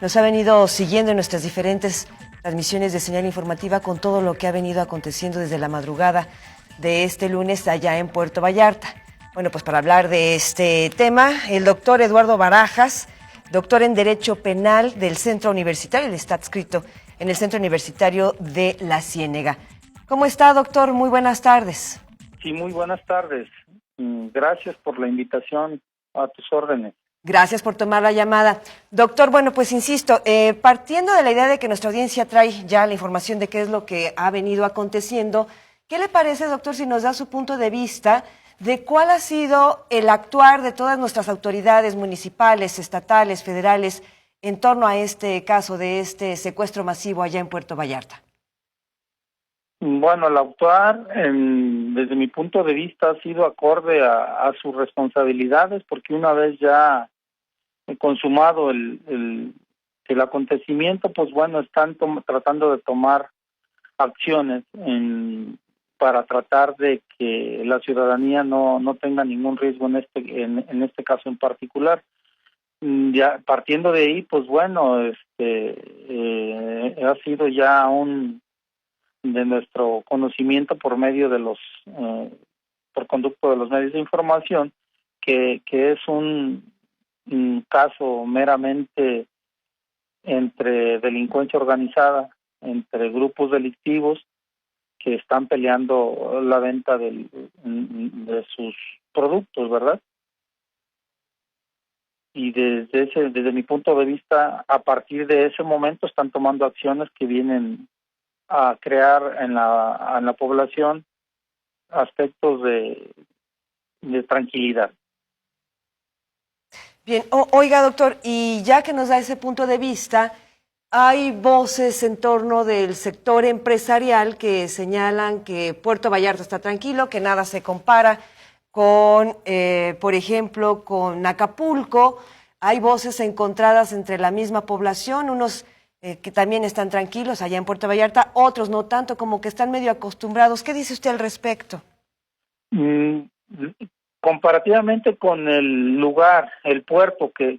Nos ha venido siguiendo en nuestras diferentes transmisiones de señal informativa con todo lo que ha venido aconteciendo desde la madrugada de este lunes allá en Puerto Vallarta. Bueno, pues para hablar de este tema, el doctor Eduardo Barajas, doctor en Derecho Penal del Centro Universitario, él está adscrito en el Centro Universitario de La Ciénega. ¿Cómo está, doctor? Muy buenas tardes. Sí, muy buenas tardes. Gracias por la invitación, a tus órdenes. Gracias por tomar la llamada. Doctor, bueno, pues insisto, partiendo de la idea de que nuestra audiencia trae ya la información de qué es lo que ha venido aconteciendo, ¿qué le parece, doctor, si nos da su punto de vista de cuál ha sido el actuar de todas nuestras autoridades municipales, estatales, federales, en torno a este caso de este secuestro masivo allá en Puerto Vallarta? Bueno, el actuar, desde mi punto de vista, ha sido acorde a sus responsabilidades, porque una vez ya consumado el acontecimiento, pues bueno, están tratando de tomar acciones para tratar de que la ciudadanía no tenga ningún riesgo en este caso en particular. Ya partiendo de ahí, pues bueno, ha sido ya de nuestro conocimiento por medio de por conducto de los medios de información, que es un caso meramente entre delincuencia organizada, entre grupos delictivos que están peleando la venta de sus productos, ¿verdad? Y desde mi punto de vista, a partir de ese momento están tomando acciones que vienen a crear en la población aspectos de tranquilidad. Bien, oiga, doctor, y ya que nos da ese punto de vista, hay voces en torno del sector empresarial que señalan que Puerto Vallarta está tranquilo, que nada se compara con, por ejemplo, con Acapulco. Hay voces encontradas entre la misma población, unos que también están tranquilos allá en Puerto Vallarta, otros no tanto, como que están medio acostumbrados. ¿Qué dice usted al respecto? Comparativamente con el lugar, el puerto que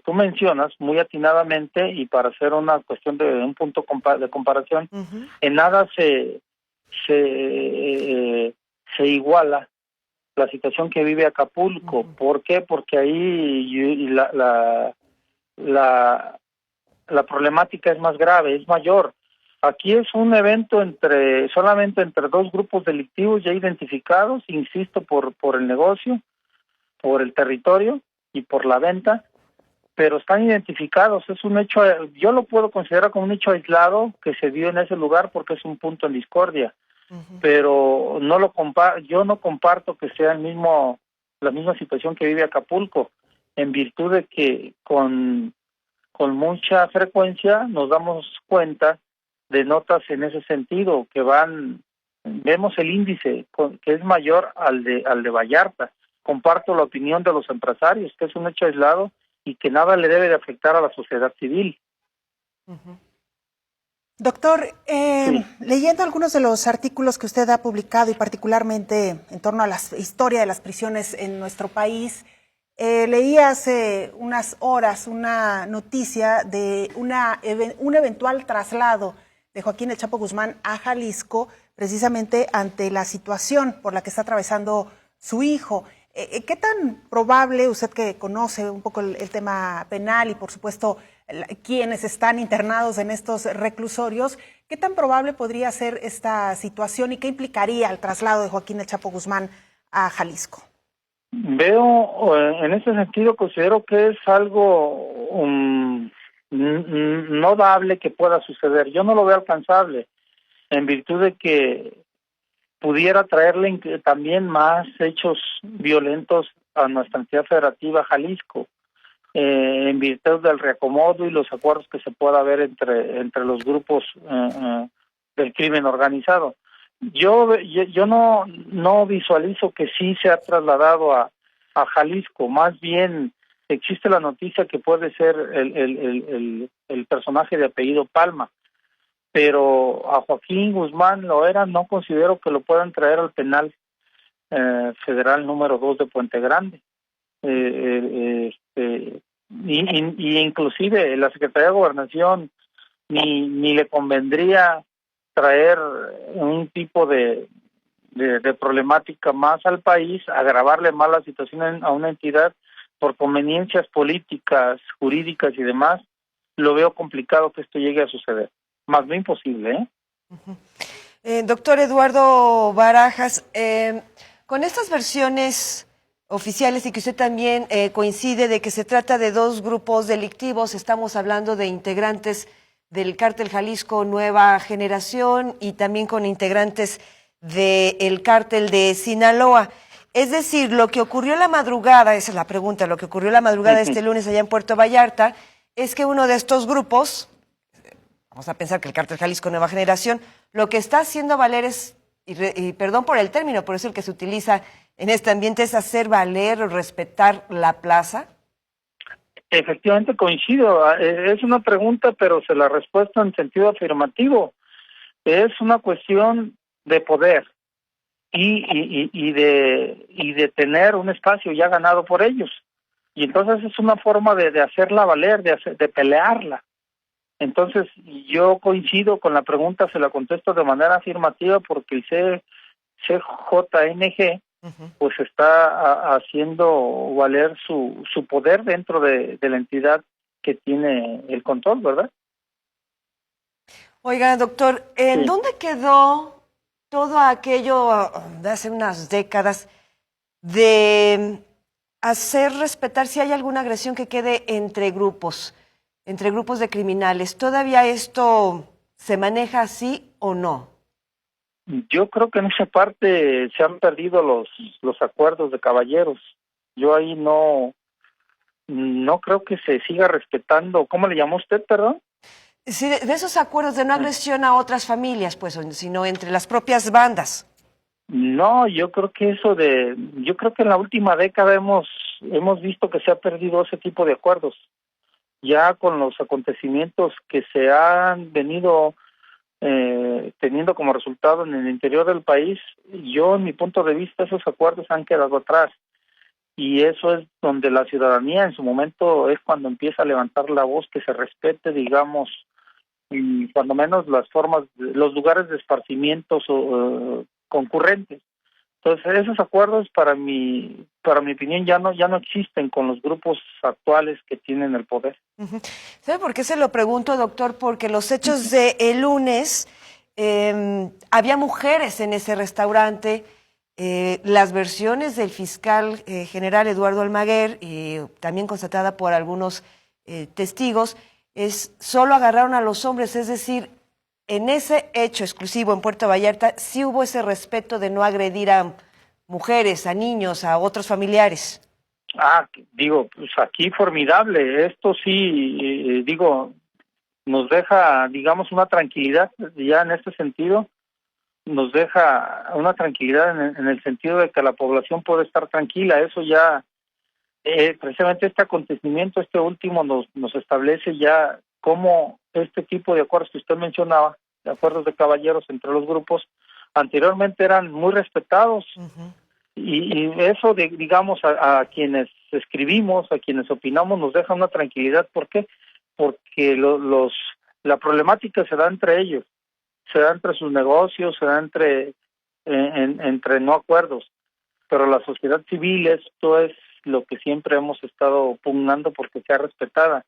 tú mencionas muy atinadamente, y para hacer una cuestión de un punto de comparación, en nada se iguala la situación que vive Acapulco. ¿Por qué? Porque ahí la problemática es más grave, es mayor. Aquí es un evento solamente entre dos grupos delictivos ya identificados, insisto, por el negocio, por el territorio y por la venta, pero están identificados. Es un hecho, yo lo puedo considerar como un hecho aislado que se dio en ese lugar porque es un punto en discordia, pero yo no comparto que sea la misma situación que vive Acapulco, en virtud de que con mucha frecuencia nos damos cuenta de notas en ese sentido, vemos el índice que es mayor al de Vallarta. Comparto la opinión de los empresarios, que es un hecho aislado y que nada le debe de afectar a la sociedad civil. Doctor, Sí. leyendo algunos de los artículos que usted ha publicado y particularmente en torno a la historia de las prisiones en nuestro país, leí hace unas horas una noticia de un eventual traslado de Joaquín El Chapo Guzmán a Jalisco, precisamente ante la situación por la que está atravesando su hijo. ¿Qué tan probable, usted que conoce un poco el tema penal y por supuesto quienes están internados en estos reclusorios, qué tan probable podría ser esta situación y qué implicaría el traslado de Joaquín El Chapo Guzmán a Jalisco? Veo, en ese sentido, considero que es algo no dable que pueda suceder. Yo no lo veo alcanzable, en virtud de que pudiera traerle también más hechos violentos a nuestra entidad federativa Jalisco, en virtud del reacomodo y los acuerdos que se pueda haber entre los grupos del crimen organizado. Yo no visualizo que sí se ha trasladado a Jalisco. Más bien existe la noticia que puede ser el personaje de apellido Palma, pero a Joaquín Guzmán Loera no considero que lo puedan traer al penal federal número 2 de Puente Grande. y inclusive la Secretaría de Gobernación ni le convendría traer un tipo de problemática más al país, agravarle más la situación a una entidad por conveniencias políticas, jurídicas y demás. Lo veo complicado que esto llegue a suceder, más bien imposible, ¿eh? Doctor Eduardo Barajas, con estas versiones oficiales y que usted también coincide de que se trata de dos grupos delictivos, estamos hablando de integrantes del Cártel Jalisco Nueva Generación y también con integrantes del Cártel de Sinaloa. Es decir, lo que ocurrió la madrugada, esa es la pregunta, lo que ocurrió la madrugada de este lunes allá en Puerto Vallarta, es que uno de estos grupos, vamos a pensar que el Cártel Jalisco Nueva Generación, lo que está haciendo valer es, y perdón por el término, por eso el que se utiliza en este ambiente, es hacer valer o respetar la plaza. Efectivamente coincido, es una pregunta, pero se la respuesta en sentido afirmativo. Es una cuestión de poder y de tener un espacio ya ganado por ellos. Y entonces es una forma de hacerla valer, de pelearla. Entonces yo coincido con la pregunta, se la contesto de manera afirmativa porque el CJNG pues está haciendo valer su poder dentro de la entidad que tiene el control, ¿verdad? Oiga, doctor, ¿en Sí. dónde quedó todo aquello de hace unas décadas de hacer respetar si hay alguna agresión que quede entre grupos de criminales? ¿Todavía esto se maneja así o no? Yo creo que en esa parte se han perdido los acuerdos de caballeros. Yo ahí no creo que se siga respetando. ¿Cómo le llamó usted, perdón? Sí, de esos acuerdos de no agresión a otras familias, pues, sino entre las propias bandas. No, yo creo que yo creo que en la última década hemos visto que se ha perdido ese tipo de acuerdos. Ya con los acontecimientos que se han venido teniendo como resultado en el interior del país, yo en mi punto de vista esos acuerdos han quedado atrás y eso es donde la ciudadanía en su momento es cuando empieza a levantar la voz, que se respete, digamos, y cuando menos las formas, los lugares de esparcimientos concurrentes. Entonces esos acuerdos para mi opinión ya no existen con los grupos actuales que tienen el poder. ¿Sabe por qué se lo pregunto, doctor? Porque los hechos de el lunes, había mujeres en ese restaurante, las versiones del fiscal general Eduardo Almaguer, también constatada por algunos testigos, solo agarraron a los hombres, es decir, en ese hecho exclusivo en Puerto Vallarta sí hubo ese respeto de no agredir a mujeres, a niños, a otros familiares. Digo, pues aquí formidable. Esto sí, digo, nos deja, digamos, una tranquilidad ya en este sentido. Nos deja una tranquilidad en el sentido de que la población puede estar tranquila. Eso ya, precisamente este acontecimiento, este último, nos establece ya cómo este tipo de acuerdos que usted mencionaba, de acuerdos de caballeros entre los grupos, anteriormente eran muy respetados. Y eso, digamos, a quienes escribimos, a quienes opinamos, nos deja una tranquilidad. ¿Por qué? Porque la problemática se da entre ellos, se da entre sus negocios, se da entre no acuerdos. Pero la sociedad civil, esto es lo que siempre hemos estado pugnando porque sea respetada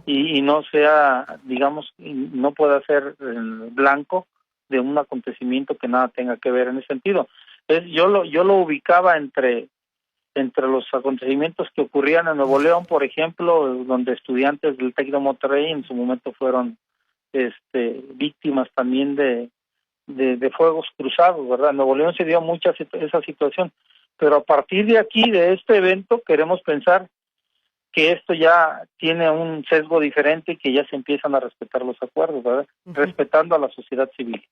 y no sea, digamos, no pueda ser blanco de un acontecimiento que nada tenga que ver en ese sentido. Yo lo ubicaba entre los acontecimientos que ocurrían en Nuevo León, por ejemplo, donde estudiantes del TEC de Monterrey en su momento fueron víctimas también de fuegos cruzados, ¿verdad? En Nuevo León se dio mucha esa situación, pero a partir de aquí, de este evento, queremos pensar que esto ya tiene un sesgo diferente y que ya se empiezan a respetar los acuerdos, ¿verdad? Respetando a la sociedad civil.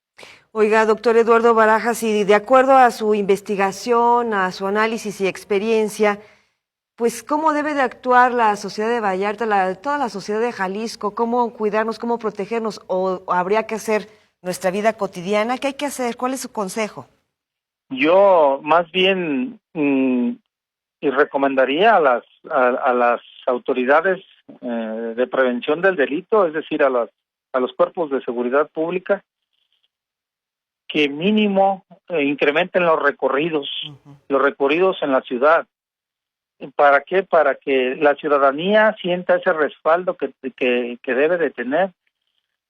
Oiga, doctor Eduardo Barajas, y de acuerdo a su investigación, a su análisis y experiencia, pues ¿cómo debe de actuar la sociedad de Vallarta, toda la sociedad de Jalisco? ¿Cómo cuidarnos, cómo protegernos? ¿O habría que hacer nuestra vida cotidiana? ¿Qué hay que hacer? ¿Cuál es su consejo? Yo más bien y recomendaría a las autoridades de prevención del delito, es decir, a los cuerpos de seguridad pública, que mínimo incrementen los recorridos en la ciudad. ¿Para qué? Para que la ciudadanía sienta ese respaldo que debe de tener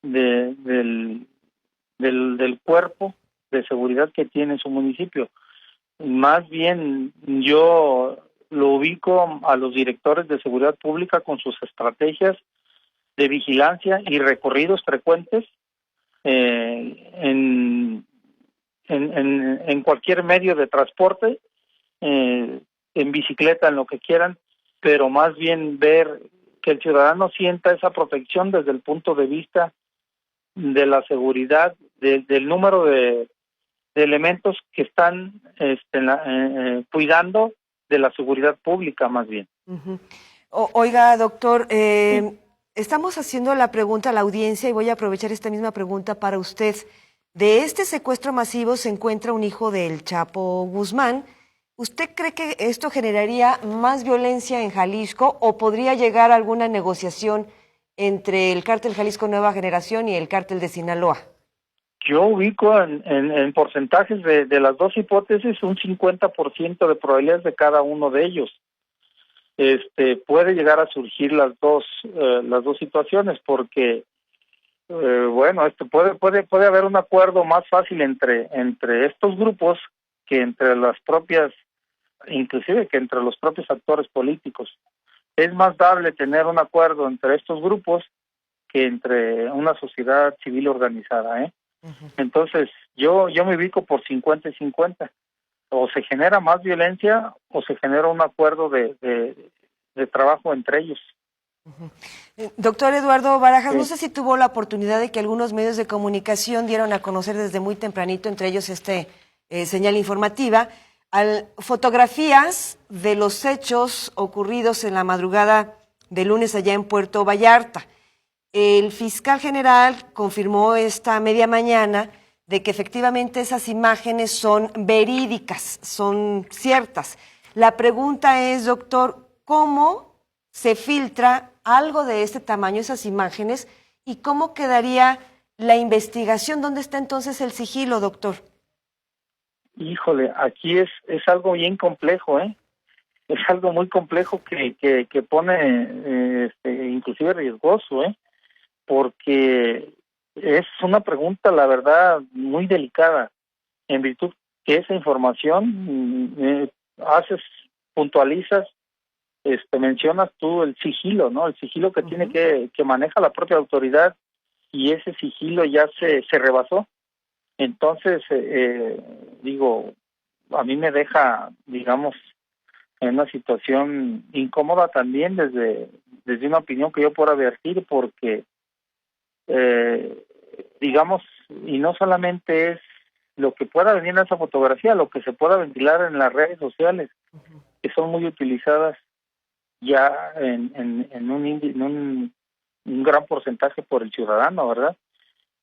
del cuerpo de seguridad que tiene su municipio. Más bien, yo lo ubico a los directores de seguridad pública con sus estrategias de vigilancia y recorridos frecuentes en cualquier medio de transporte, en bicicleta, en lo que quieran, pero más bien ver que el ciudadano sienta esa protección desde el punto de vista de la seguridad, del número de elementos que están cuidando de la seguridad pública, más bien. Oiga, doctor, sí. Estamos haciendo la pregunta a la audiencia y voy a aprovechar esta misma pregunta para usted. De este secuestro masivo se encuentra un hijo del Chapo Guzmán. ¿Usted cree que esto generaría más violencia en Jalisco o podría llegar a alguna negociación entre el Cártel Jalisco Nueva Generación y el Cártel de Sinaloa? Yo ubico en porcentajes de las dos hipótesis un 50% de probabilidades de cada uno de ellos. Puede llegar a surgir las dos situaciones, porque puede haber un acuerdo más fácil entre estos grupos que entre las propias, inclusive que entre los propios actores políticos. Es más dable tener un acuerdo entre estos grupos que entre una sociedad civil organizada, Entonces, yo me ubico por 50 y 50. O se genera más violencia o se genera un acuerdo de trabajo entre ellos. Doctor Eduardo Barajas, sí. No sé si tuvo la oportunidad de que algunos medios de comunicación dieron a conocer desde muy tempranito, entre ellos señal informativa, fotografías de los hechos ocurridos en la madrugada de lunes allá en Puerto Vallarta. El fiscal general confirmó esta media mañana de que efectivamente esas imágenes son verídicas, son ciertas. La pregunta es, doctor, ¿cómo se filtra algo de este tamaño, esas imágenes, y cómo quedaría la investigación? ¿Dónde está entonces el sigilo, doctor? Híjole, aquí es algo bien complejo, Es algo muy complejo que pone inclusive riesgoso, porque es una pregunta, la verdad, muy delicada, en virtud que esa información puntualizas, mencionas tú el sigilo, ¿no? El sigilo que tiene que maneja la propia autoridad, y ese sigilo ya se rebasó. Entonces, a mí me deja, digamos, en una situación incómoda también desde una opinión que yo pueda vertir, porque y no solamente es lo que pueda venir en esa fotografía, lo que se pueda ventilar en las redes sociales, que son muy utilizadas ya en un gran porcentaje por el ciudadano, ¿verdad?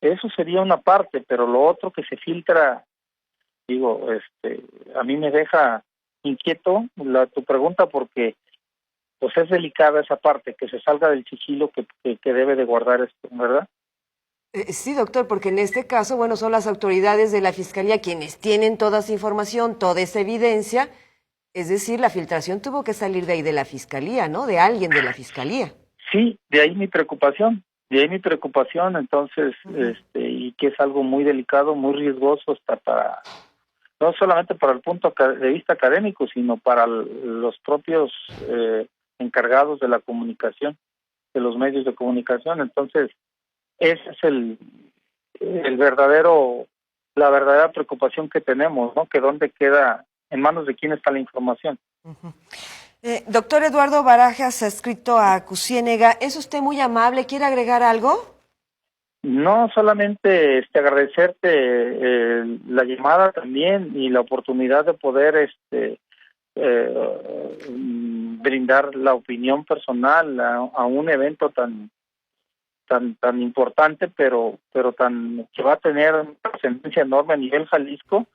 Eso sería una parte, pero lo otro que se filtra, a mí me deja inquieto tu pregunta, porque pues es delicada esa parte, que se salga del sigilo que debe de guardar esto, ¿verdad? Sí, doctor, porque en este caso, son las autoridades de la Fiscalía quienes tienen toda esa información, toda esa evidencia, es decir, la filtración tuvo que salir de ahí de la Fiscalía, ¿no? De alguien de la Fiscalía. Sí, de ahí mi preocupación, entonces, y que es algo muy delicado, muy riesgoso, hasta no solamente para el punto de vista académico, sino para los propios encargados de la comunicación, de los medios de comunicación. Entonces, ese es la verdadera preocupación que tenemos, ¿no? Que dónde queda, en manos de quién está la información. Doctor Eduardo Barajas ha escrito a Cusiénega. ¿Es usted muy amable? ¿Quiere agregar algo? No, solamente agradecerte la llamada también y la oportunidad de poder brindar la opinión personal a un evento tan importante, pero que va a tener una trascendencia enorme a nivel Jalisco,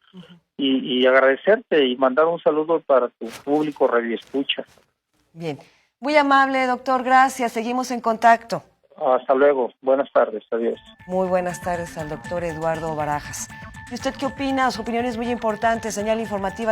y agradecerte y mandar un saludo para tu público radioescucha. Bien, Muy amable, doctor, gracias. Seguimos en contacto. Hasta luego. Buenas tardes. Adiós. Muy buenas tardes al doctor Eduardo Barajas. ¿Y usted qué opina? Su opinión es muy importante. Señal informativa.